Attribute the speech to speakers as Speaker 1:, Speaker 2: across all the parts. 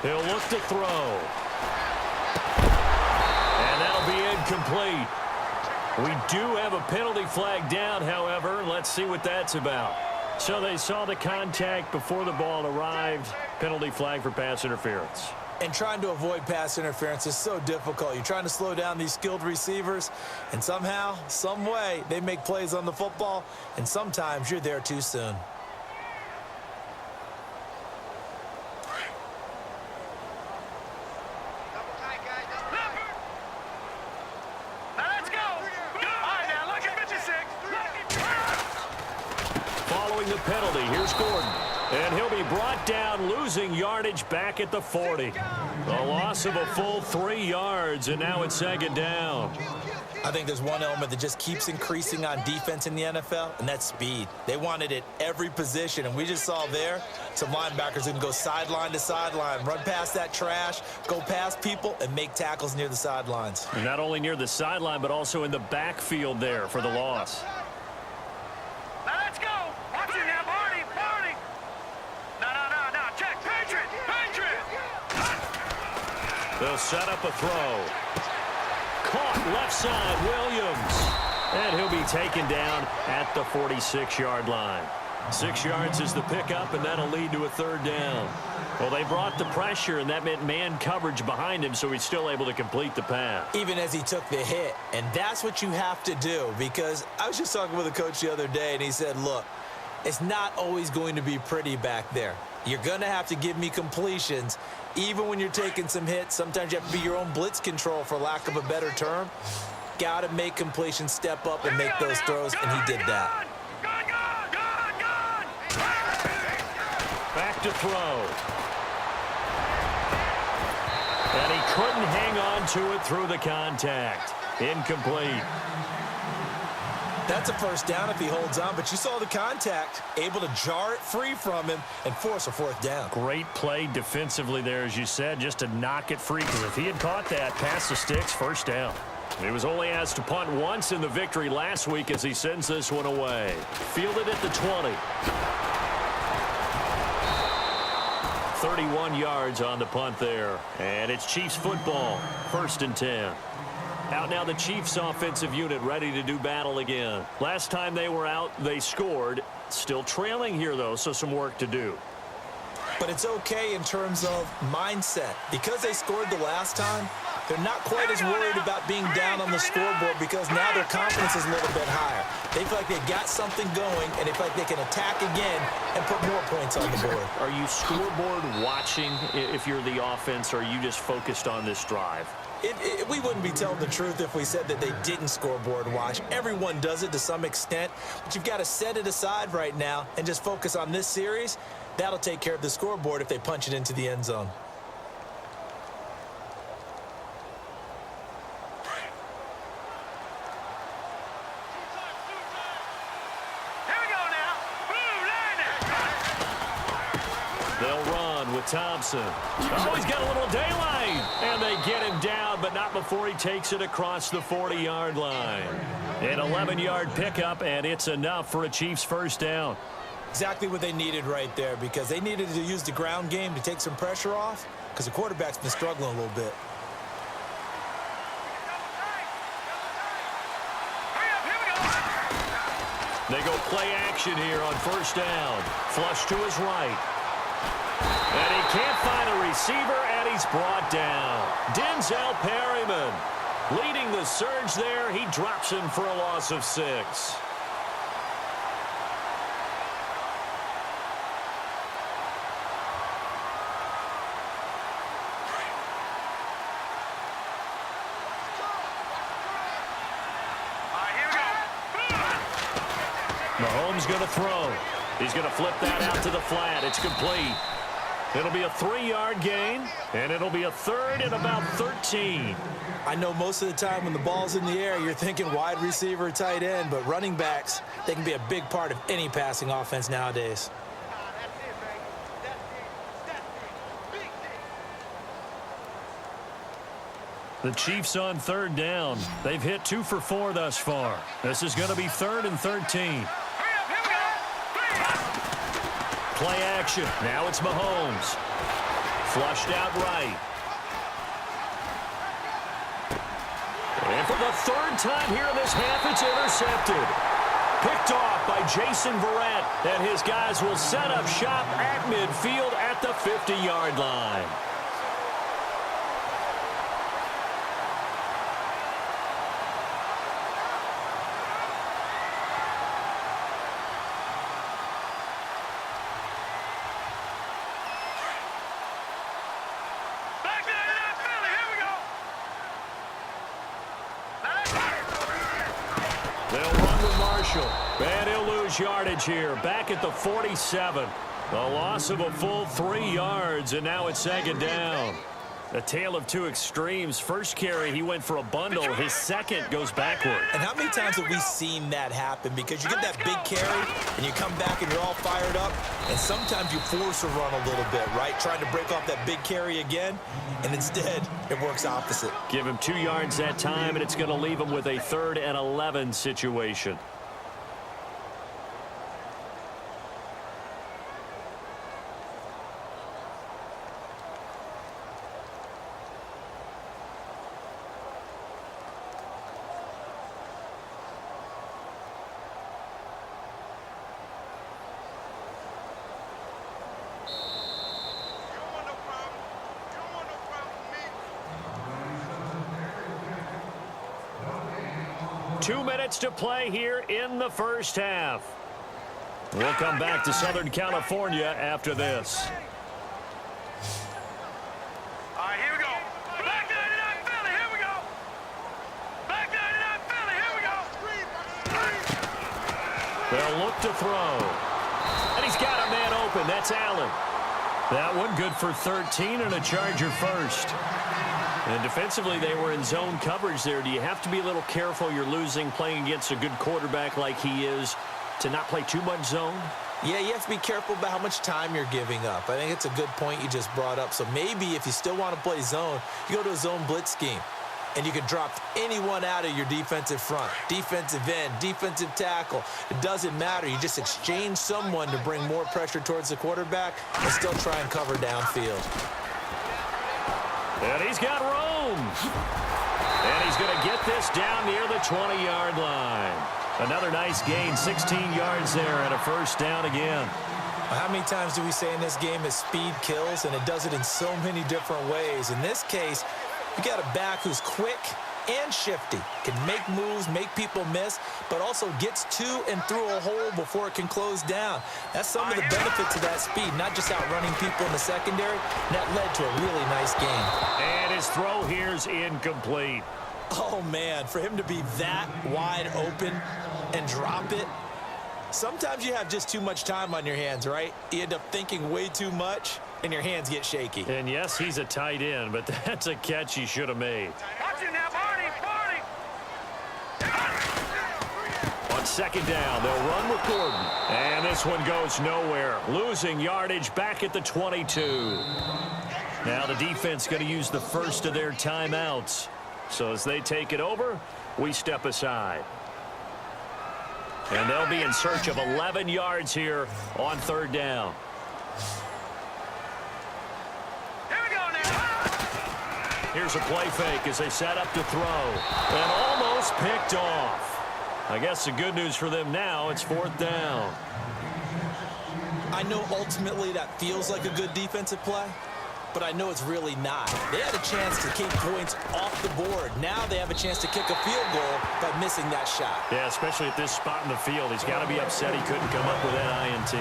Speaker 1: He'll look to throw. And that'll be incomplete. We do have a penalty flag down, however. Let's see what that's about. So they saw the contact before the ball arrived. Penalty flag for pass interference.
Speaker 2: And trying to avoid pass interference is so difficult. You're trying to slow down these skilled receivers, and somehow, some way, they make plays on the football, and sometimes you're there too soon.
Speaker 1: Following the penalty, here's Gordon. And he'll be brought down, losing yardage back at the 40. A loss of a full 3 yards, and now it's second down.
Speaker 2: I think there's one element that just keeps increasing on defense in the NFL, and that's speed. They want it at every position, and we just saw there some linebackers who can go sideline to sideline, run past that trash, go past people, and make tackles near the sidelines.
Speaker 1: And not only near the sideline, but also in the backfield there for the loss. They'll set up a throw. Caught left side, Williams. And he'll be taken down at the 46-yard line. 6 yards is the pickup, and that'll lead to a third down. Well, they brought the pressure, and that meant man coverage behind him, so he's still able to complete the pass.
Speaker 2: Even as he took the hit, and that's what you have to do, because I was just talking with a coach the other day, and he said, look, it's not always going to be pretty back there. You're going to have to give me completions. Even when you're taking some hits, sometimes you have to be your own blitz control, for lack of a better term. Got to make completions, step up, and make those throws, and he did that.
Speaker 1: Back to throw. And he couldn't hang on to it through the contact. Incomplete.
Speaker 2: That's a first down if he holds on, but you saw the contact, able to jar it free from him and force a fourth down.
Speaker 1: Great play defensively there, as you said, just to knock it free, because if he had caught that, past the sticks, first down. He was only asked to punt once in the victory last week as he sends this one away. Fielded at the 20. 31 yards on the punt there. And it's Chiefs football, 1st and 10. Out now the Chiefs offensive unit ready to do battle again. Last time they were out, they scored. Still trailing here, though, so some work to do.
Speaker 2: But it's okay in terms of mindset. Because they scored the last time, they're not quite as worried about being down on the scoreboard, because now their confidence is a little bit higher. They feel like they've got something going, and they feel like they can attack again and put more points on the board.
Speaker 1: Are you scoreboard watching if you're the offense, or are you just focused on this drive?
Speaker 2: We wouldn't be telling the truth if we said that they didn't scoreboard watch. Everyone does it to some extent, but you've got to set it aside right now and just focus on this series. That'll take care of the scoreboard if they punch it into the end zone.
Speaker 1: They'll run with Thompson. Oh, he's got a little daylight. And they get him down, but not before he takes it across the 40-yard line. An 11-yard pickup, and it's enough for a Chiefs first down.
Speaker 2: Exactly what they needed right there, because they needed to use the ground game to take some pressure off, because the quarterback's been struggling a little bit.
Speaker 1: They go play action here on first down. Flush to his right. And he can't find a receiver, and he's brought down. Denzel Perryman leading the surge there. He drops him for a loss of 6. Mahomes going to throw. He's going to flip that out to the flat. It's complete. It'll be a 3-yard gain, and it'll be a third and about 13.
Speaker 2: I know most of the time when the ball's in the air, you're thinking wide receiver, tight end, but running backs, they can be a big part of any passing offense nowadays.
Speaker 1: The Chiefs on third down. They've hit 2 for 4 thus far. This is going to be 3rd and 13. Play action. Now it's Mahomes. Flushed out right. And for the third time here in this half, it's intercepted. Picked off by Jason Verrett, and his guys will set up shop at midfield at the 50-yard line. They'll run with Marshall, and he'll lose yardage here. Back at the 47. A loss of a full 3 yards, and now it's second down. A tale of two extremes. First carry, he went for a bundle. His second goes backward.
Speaker 2: And how many times have we seen that happen? Because you get that big carry, and you come back and you're all fired up, and sometimes you force a run a little bit, right? Trying to break off that big carry again, and instead it works opposite.
Speaker 1: Give him 2 yards that time, and it's going to leave him with a 3rd and 11 situation. Two minutes to play here in the first half. We'll come back to Southern California after this.
Speaker 3: All right, here we go. Back 99 Philly, here we go. Back 99 Philly, here we go.
Speaker 1: They'll look to throw. And he's got a man open. That's Allen. That one good for 13 and a Charger first. And defensively, they were in zone coverage there. Do you have to be a little careful? You're losing playing against a good quarterback like he is to not play too much zone?
Speaker 2: Yeah, you have to be careful about how much time you're giving up. I think it's a good point you just brought up. So maybe if you still want to play zone, you go to a zone blitz scheme. And you can drop anyone out of your defensive front, defensive end, defensive tackle. It doesn't matter. You just exchange someone to bring more pressure towards the quarterback and still try and cover downfield.
Speaker 1: And he's got room. And he's going to get this down near the 20-yard line. Another nice gain, 16 yards there, and a first down again.
Speaker 2: How many times do we say in this game that speed kills, and it does it in so many different ways? In this case, you got a back who's quick and shifty, can make moves, make people miss, but also gets to and through a hole before it can close down. That's some of the benefits of that speed, not just outrunning people in the secondary. And that led to a really nice game.
Speaker 1: And his throw here's incomplete.
Speaker 2: Oh, man, for him to be that wide open and drop it, sometimes you have just too much time on your hands, right? You end up thinking way too much, and your hands get shaky.
Speaker 1: And, yes, he's a tight end, but that's a catch he should have made.
Speaker 3: Watch it now, Barney.
Speaker 1: On second down, they'll run with Gordon. And this one goes nowhere. Losing yardage back at the 22. Now the defense going to use the first of their timeouts. So as they take it over, we step aside. And they'll be in search of 11 yards here on third down.
Speaker 3: Here we go now.
Speaker 1: Here's a play fake as they set up to throw. And almost picked off. I guess the good news for them now, it's fourth down.
Speaker 2: I know ultimately that feels like a good defensive play, but I know it's really not. They had a chance to keep points off the board. Now they have a chance to kick a field goal by missing that shot.
Speaker 1: Yeah, especially at this spot in the field. He's got to be upset he couldn't come up with that INT.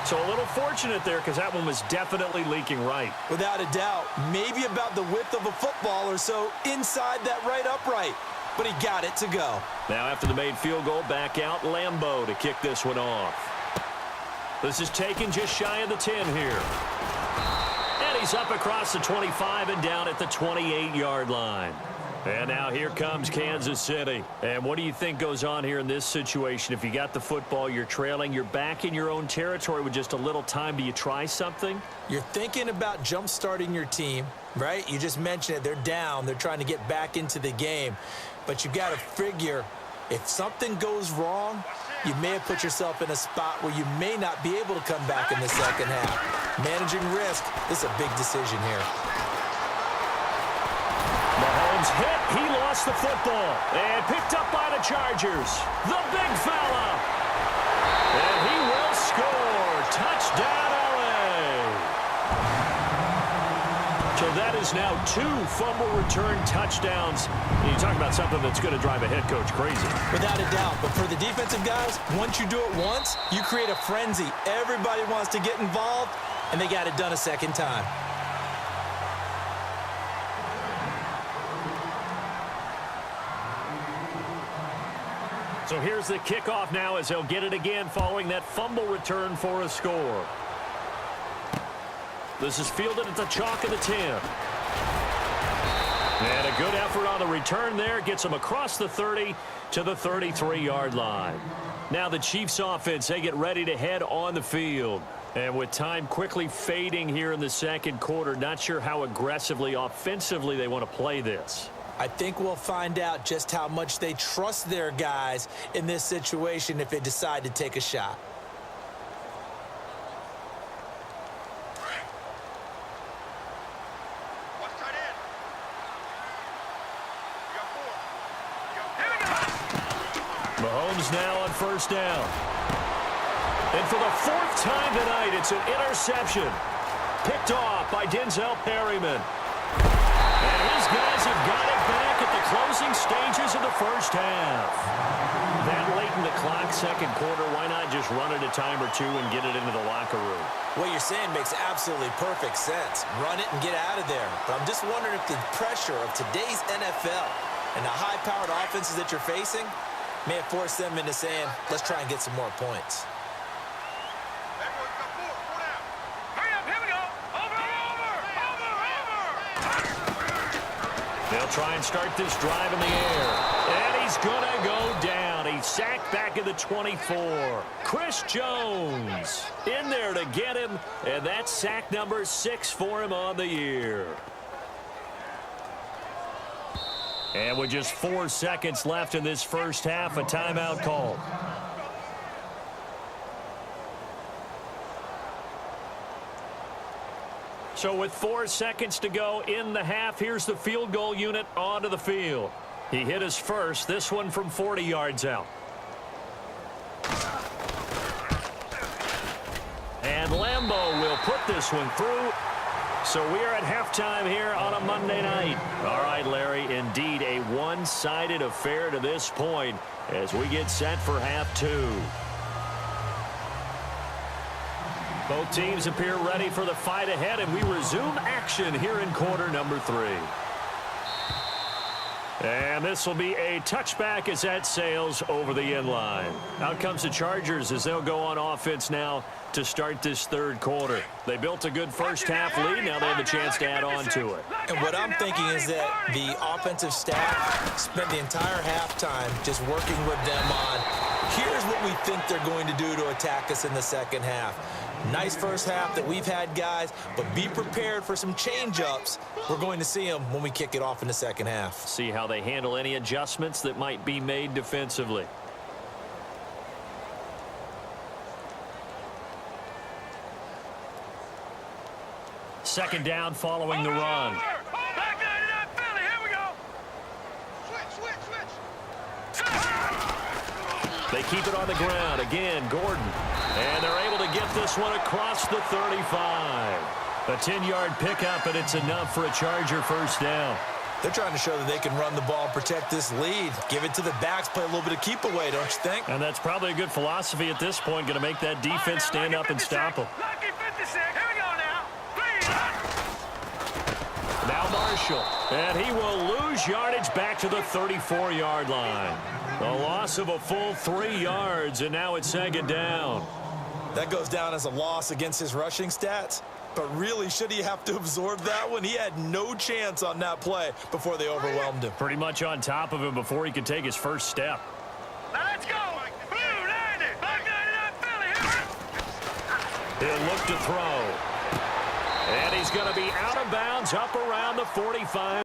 Speaker 1: So a little fortunate there because that one was definitely leaking right.
Speaker 2: Without a doubt, maybe about the width of a football or so inside that right upright. But he got it to go.
Speaker 1: Now after the made field goal, back out Lambeau to kick this one off. This is taken just shy of the 10 here. And he's up across the 25 and down at the 28-yard line. And now here comes Kansas City. And what do you think goes on here in this situation? If you got the football, you're trailing, you're back in your own territory with just a little time. Do you try something?
Speaker 2: You're thinking about jump-starting your team, right? You just mentioned it. They're down. They're trying to get back into the game. But you got to figure if something goes wrong, you may have put yourself in a spot where you may not be able to come back in the second half. Managing risk, this is a big decision here.
Speaker 1: Mahomes hit. He lost the football. And picked up by the Chargers. The big fella. And he will score. Touchdown, LA. So that is now 2 fumble return touchdowns. You talk about something that's going to drive a head coach crazy.
Speaker 2: Without a doubt. But for the defensive guys, once you do it once, you create a frenzy. Everybody wants to get involved, and they got it done a second time.
Speaker 1: So here's the kickoff now as they'll get it again following that fumble return for a score. This is fielded at the chalk of the 10. And a good effort on the return there. Gets them across the 30 to the 33-yard line. Now the Chiefs offense, they get ready to head on the field. And with time quickly fading here in the second quarter, not sure how aggressively, offensively they want to play this.
Speaker 2: I think we'll find out just how much they trust their guys in this situation if they decide to take a shot.
Speaker 1: Mahomes now on first down. And for the 4th time tonight, it's an interception. Picked off by Denzel Perryman. And his guys have got it back at the closing stages of the first half. That late in the clock, second quarter, why not just run it a time or two and get it into the locker room?
Speaker 2: What you're saying makes absolutely perfect sense. Run it and get out of there. But I'm just wondering if the pressure of today's NFL and the high-powered offenses that you're facing may have forced them into saying, let's try and get some more points.
Speaker 1: They'll try and start this drive in the air. And he's going to go down. He's sacked back at the 24. Chris Jones in there to get him. And that's sack number 6 for him on the year. And with just 4 seconds left in this first half, a timeout called. So with 4 seconds to go in the half, here's the field goal unit onto the field. He hit his first, this one from 40 yards out. And Lambeau will put this one through. So we are at halftime here on a Monday night. All right, Larry, indeed a one-sided affair to this point as we get set for half 2. Both teams appear ready for the fight ahead, and we resume action here in quarter number 3. And this will be a touchback as that sails over the end line. Out comes the Chargers as they'll go on offense now to start this third quarter. They built a good first half lead. Now they have a chance to add on to it.
Speaker 2: And what I'm thinking is that the offensive staff spent the entire halftime just working with them on, here's what we think they're going to do to attack us in the second half. Nice first half that we've had, guys, but be prepared for some change-ups. We're going to see them when we kick it off in the second half.
Speaker 1: See how they handle any adjustments that might be made defensively. Second down following the run.
Speaker 3: Back there to that Philly. Here we go. Switch.
Speaker 1: They keep it on the ground. Again, Gordon. And they're able to get this one across the 35. A 10-yard pickup, and it's enough for a Charger first down.
Speaker 2: They're trying to show that they can run the ball and protect this lead. Give it to the backs, play a little bit of keep away, don't you think?
Speaker 1: And that's probably a good philosophy at this point, going to make that defense stand up and stop them.
Speaker 3: Lucky 56. Here we go now. Please.
Speaker 1: Now Marshall, and he will lose yardage back to the 34-yard line. A loss of a full 3 yards, and now it's second down.
Speaker 2: That goes down as a loss against his rushing stats. But really, should he have to absorb that one? He had no chance on that play before they overwhelmed him.
Speaker 1: Pretty much on top of him before he could take his first step.
Speaker 3: Now let's go. Blue, land it. Back there to that Philly.
Speaker 1: He'll look to throw. And he's going to be out of bounds up around the 45.